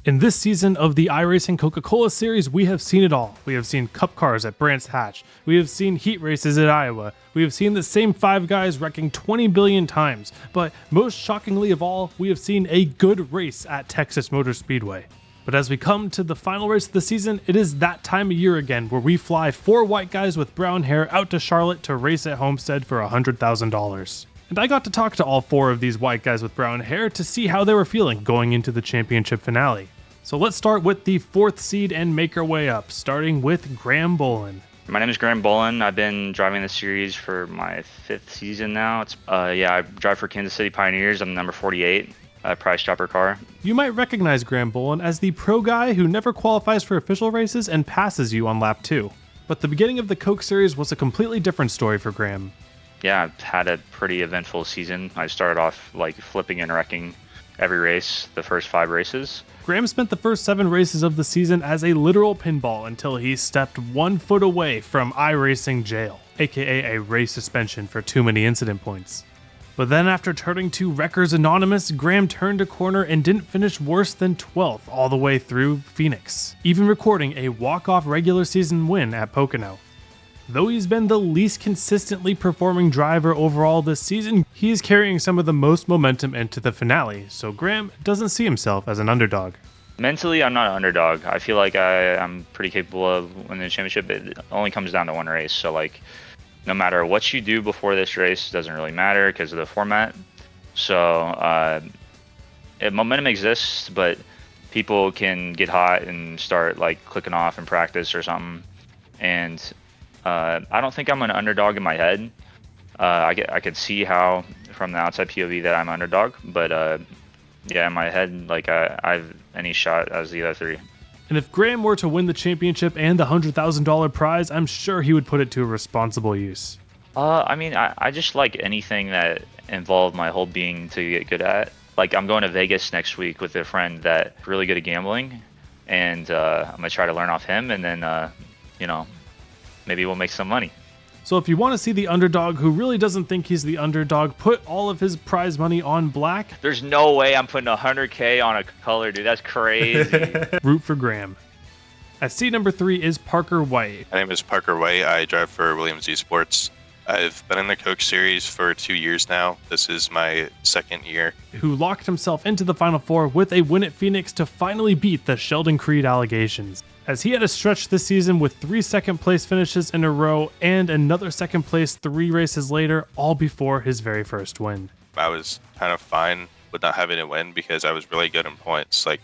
In this season of the iRacing Coca-Cola series, we have seen it all. We have seen cup cars at Brands Hatch. We have seen heat races at Iowa. We have seen the same 5 guys wrecking 20 billion times. But most shockingly of all, we have seen a good race at Texas Motor Speedway. But as we come to the final race of the season, it is that time of year again where we fly 4 white guys with brown hair out to Charlotte to race at Homestead for $100,000. And I got to talk to all 4 of these white guys with brown hair to see how they were feeling going into the championship finale. So let's start with the 4th seed and make our way up, starting with Graham Bolin. My name is Graham Bolin. I've been driving the series for my 5th season now. I drive for Kansas City Pioneers. I'm number 48, prize chopper car. You might recognize Graham Bolin as the pro guy who never qualifies for official races and passes you on lap 2. But the beginning of the Coke series was a completely different story for Graham. Yeah, I've had a pretty eventful season. I started off like flipping and wrecking every race, the first 5 races. Graham spent the first 7 races of the season as a literal pinball until he stepped 1 foot away from iRacing jail, aka a race suspension for too many incident points. But then after turning to Wreckers Anonymous, Graham turned a corner and didn't finish worse than 12th all the way through Phoenix, even recording a walk-off regular season win at Pocono. Though he's been the least consistently performing driver overall this season, he is carrying some of the most momentum into the finale, so Graham doesn't see himself as an underdog. Mentally, I'm not an underdog. I feel like I'm pretty capable of winning the championship. It only comes down to one race, so like no matter what you do before this race, doesn't really matter because of the format. So momentum exists, but people can get hot and start like clicking off in practice or something, and I don't think I'm an underdog in my head. I could see how from the outside POV that I'm underdog, but yeah, in my head, like I've any shot as the other 3. And if Graham were to win the championship and the $100,000 prize, I'm sure he would put it to a responsible use. I just like anything that involved my whole being to get good at. Like I'm going to Vegas next week with a friend that's really good at gambling, and I'm gonna try to learn off him, and then maybe we'll make some money. So if you want to see the underdog who really doesn't think he's the underdog put all of his prize money on black, there's no way I'm putting $100K on a color, dude. That's crazy. Root for Graham. At seat number 3 is Parker White. My name is Parker White. I drive for Williams Esports. I've been in the Coke series for 2 years now. This is my 2nd year. Who locked himself into the Final 4 with a win at Phoenix to finally beat the Sheldon Creed allegations, as he had a stretch this season with 3 second place finishes in a row and another 2nd place 3 races later, all before his very first win. I was kind of fine with not having to win because I was really good in points, like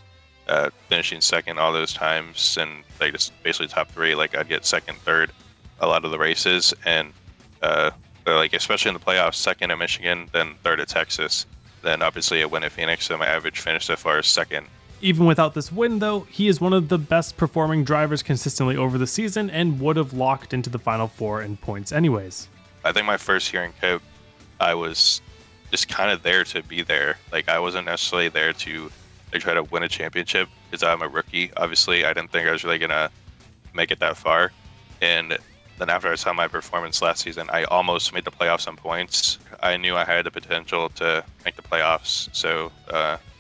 finishing 2nd all those times, and like just basically top 3. Like I'd get 2nd, 3rd a lot of the races, and like especially in the playoffs, 2nd at Michigan, then 3rd at Texas, then obviously a win at Phoenix, so my average finish so far is 2nd. Even without this win, though, he is one of the best performing drivers consistently over the season and would have locked into the Final 4 in points anyways. I think my first year in Coke, I was just kind of there to be there. Like I wasn't necessarily there to try to win a championship because I'm a rookie. Obviously, I didn't think I was really gonna make it that far. And then after I saw my performance last season, I almost made the playoffs on points. I knew I had the potential to make the playoffs, so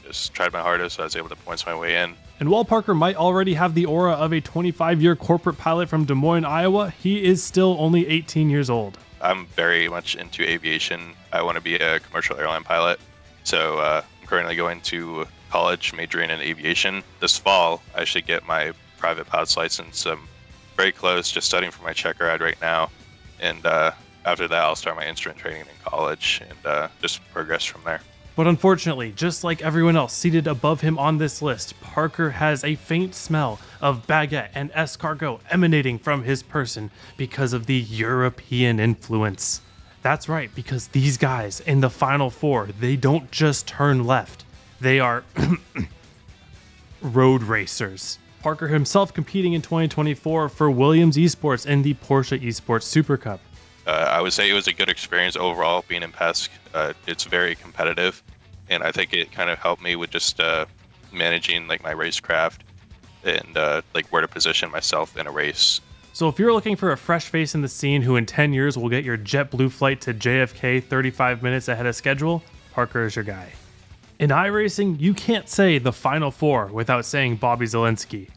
just tried my hardest, so I was able to points my way in. And while Parker might already have the aura of a 25-year corporate pilot from Des Moines, Iowa, he is still only 18 years old. I'm very much into aviation. I want to be a commercial airline pilot, so I'm currently going to college majoring in aviation. This fall, I should get my private pilot's license. I'm very close, just studying for my check ride right now, and after that, I'll start my instrument training in college and just progress from there. But unfortunately, just like everyone else seated above him on this list, Parker has a faint smell of baguette and escargot emanating from his person because of the European influence. That's right, because these guys in the Final 4, they don't just turn left. They are road racers. Parker himself competing in 2024 for Williams Esports in the Porsche Esports Super Cup. I would say it was a good experience overall being in PESC. It's very competitive, and I think it kind of helped me with just managing like my racecraft and like where to position myself in a race. So if you're looking for a fresh face in the scene who in 10 years will get your JetBlue flight to JFK 35 minutes ahead of schedule, Parker is your guy. In iRacing, you can't say the Final Four without saying Bobby Zalenski.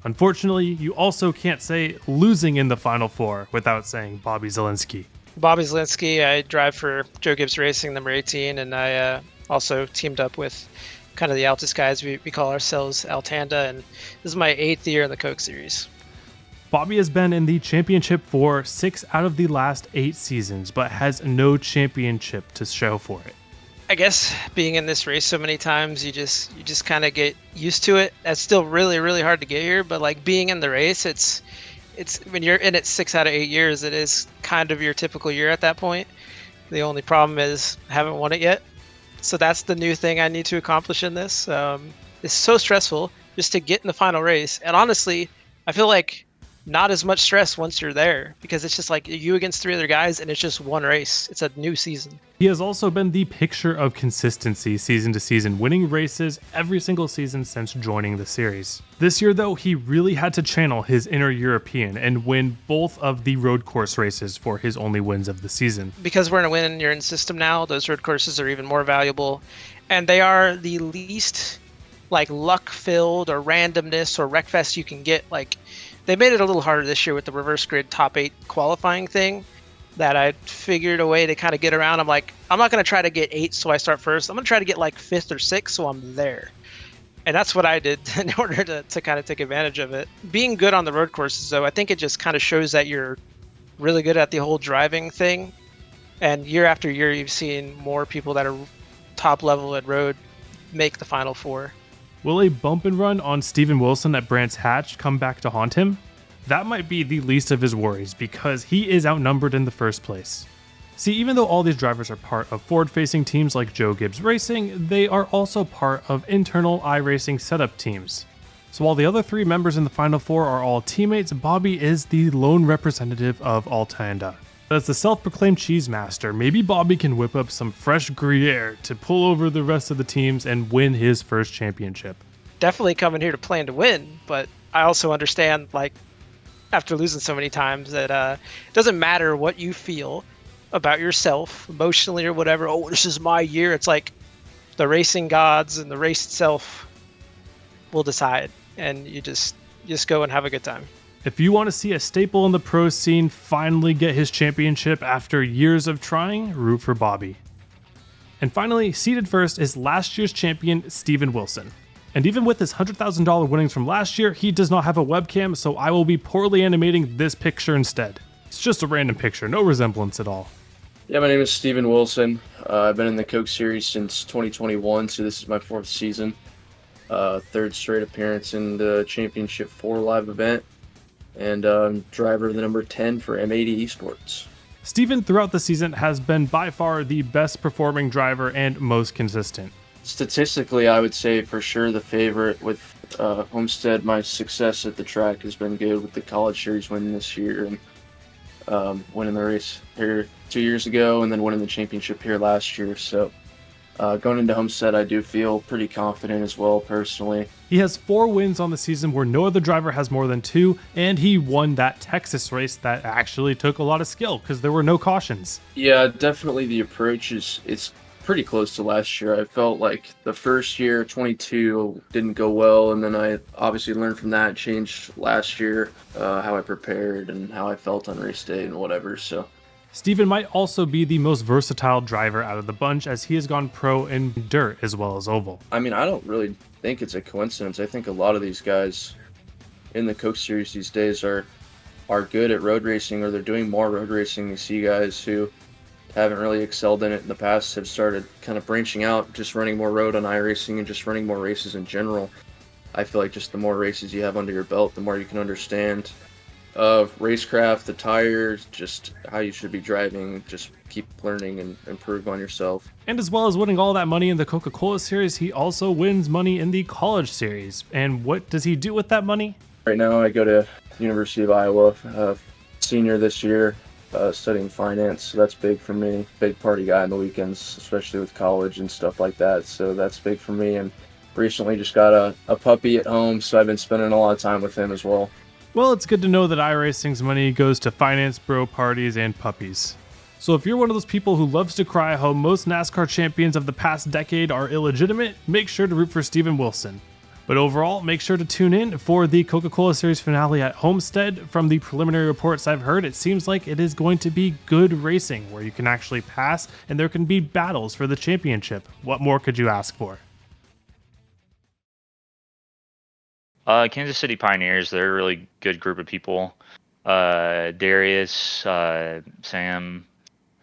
Unfortunately, you also can't say losing in the Final Four without saying Bobby Zalenski. Bobby Zalenski, I drive for Joe Gibbs Racing, number 18, and I also teamed up with kind of the Altus guys. We call ourselves Altanda, and this is my 8th year in the Coke Series. Bobby has been in the championship for 6 out of the last 8 seasons, but has no championship to show for it. I guess being in this race so many times, you just kind of get used to it. That's still really, really hard to get here, but like being in the race, it's when you're in it 6 out of 8 years, it is kind of your typical year at that point. The only problem is I haven't won it yet. So that's the new thing I need to accomplish in this. It's so stressful just to get in the final race. And honestly, I feel like not as much stress once you're there, because it's just like you against 3 other guys and it's just one race. It's a new season. He has also been the picture of consistency season to season, winning races every single season since joining the series. This year though, he really had to channel his inner European and win both of the road course races for his only wins of the season. Because we're in a win you're in system now, those road courses are even more valuable, and they are the least like luck filled or randomness or wreckfest you can get. Like, they made it a little harder this year with the reverse grid top 8 qualifying thing that I figured a way to kind of get around. I'm like, I'm not going to try to get 8 so I start first. I'm going to try to get like 5th or 6th so I'm there. And that's what I did in order to kind of take advantage of it. Being good on the road courses, though, I think it just kind of shows that you're really good at the whole driving thing. And year after year, you've seen more people that are top level at road make the Final Four. Will a bump and run on Steven Wilson at Brands Hatch come back to haunt him? That might be the least of his worries, because he is outnumbered in the first place. See, even though all these drivers are part of forward-facing teams like Joe Gibbs Racing, they are also part of internal iRacing setup teams. So while the other 3 members in the Final Four are all teammates, Bobby is the lone representative of Altanda. As the self-proclaimed cheese master, maybe Bobby can whip up some fresh Gruyere to pull over the rest of the teams and win his first championship. Definitely coming here to plan to win, but I also understand, like, after losing so many times, that it doesn't matter what you feel about yourself, emotionally or whatever. Oh, this is my year. It's like the racing gods and the race itself will decide, and you just go and have a good time. If you want to see a staple in the pro scene finally get his championship after years of trying, root for Bobby. And finally, seated first is last year's champion, Steven Wilson. And even with his $100,000 winnings from last year, he does not have a webcam, so I will be poorly animating this picture instead. It's just a random picture, no resemblance at all. Yeah, my name is Steven Wilson. I've been in the Coke Series since 2021, so this is my 4th season. 3rd straight appearance in the Championship 4 live event. And driver of the number 10 for M80 Esports. Steven, throughout the season, has been by far the best performing driver and most consistent. Statistically, I would say for sure the favorite. With Homestead, my success at the track has been good, with the College Series winning this year and winning the race here 2 years ago, and then winning the championship here last year. So going into Homestead, I do feel pretty confident as well, personally. He has 4 wins on the season where no other driver has more than 2, and he won that Texas race that actually took a lot of skill because there were no cautions. Yeah, definitely the approach it's pretty close to last year. I felt like the first year, 22, didn't go well, and then I obviously learned from that, changed last year, how I prepared and how I felt on race day and whatever, so. Steven might also be the most versatile driver out of the bunch, as he has gone pro in dirt as well as oval. I mean, I don't really think it's a coincidence. I think a lot of these guys in the Coke Series these days are good at road racing, or they're doing more road racing. You see guys who haven't really excelled in it in the past have started kind of branching out, just running more road on iRacing and just running more races in general. I feel like just the more races you have under your belt, the more you can understand of racecraft, the tires, just how you should be driving. Just keep learning and improve on yourself. And as well as winning all that money in the Coca-Cola Series, he also wins money in the College Series. And what does he do with that money? Right now I go to University of Iowa, senior this year, studying finance, so that's big for me. Big party guy on the weekends, especially with college and stuff like that, so that's big for me. And recently just got a puppy at home, so I've been spending a lot of time with him as well. Well, it's good to know that iRacing's money goes to finance, bro parties, and puppies. So if you're one of those people who loves to cry how most NASCAR champions of the past decade are illegitimate, make sure to root for Steven Wilson. But overall, make sure to tune in for the Coca-Cola Series finale at Homestead. From the preliminary reports I've heard, it seems like it is going to be good racing, where you can actually pass, and there can be battles for the championship. What more could you ask for? Kansas City Pioneers, they're a really good group of people. Darius, Sam,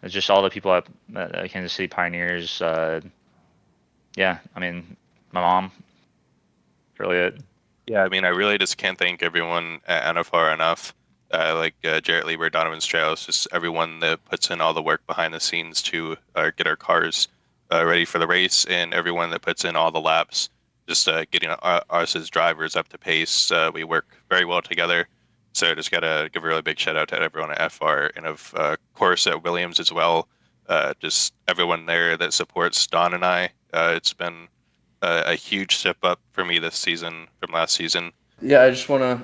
just all the people at Kansas City Pioneers. Yeah, I mean, my mom. Really it. Yeah, I mean, I really just can't thank everyone at NFR enough. Like Jarrett Lieber, Donovan Strauss, just everyone that puts in all the work behind the scenes to get our cars ready for the race, and everyone that puts in all the laps, just getting us as drivers up to pace. We work very well together. So just got to give a really big shout out to everyone at FR, and of course at Williams as well. Just everyone there that supports Don and I. It's been a huge step up for me this season from last season. Yeah,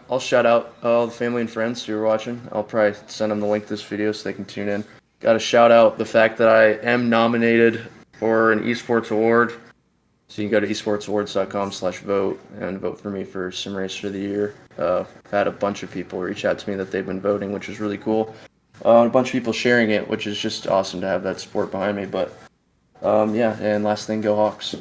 I'll shout out all the family and friends who are watching. I'll probably send them the link to this video so they can tune in. Got to shout out the fact that I am nominated for an esports award. So you can go to esportsawards.com/vote and vote for me for Sim Racer of the Year. I've had a bunch of people reach out to me that they've been voting, which is really cool. A bunch of people sharing it, which is just awesome to have that support behind me. But yeah, and last thing, go Hawks.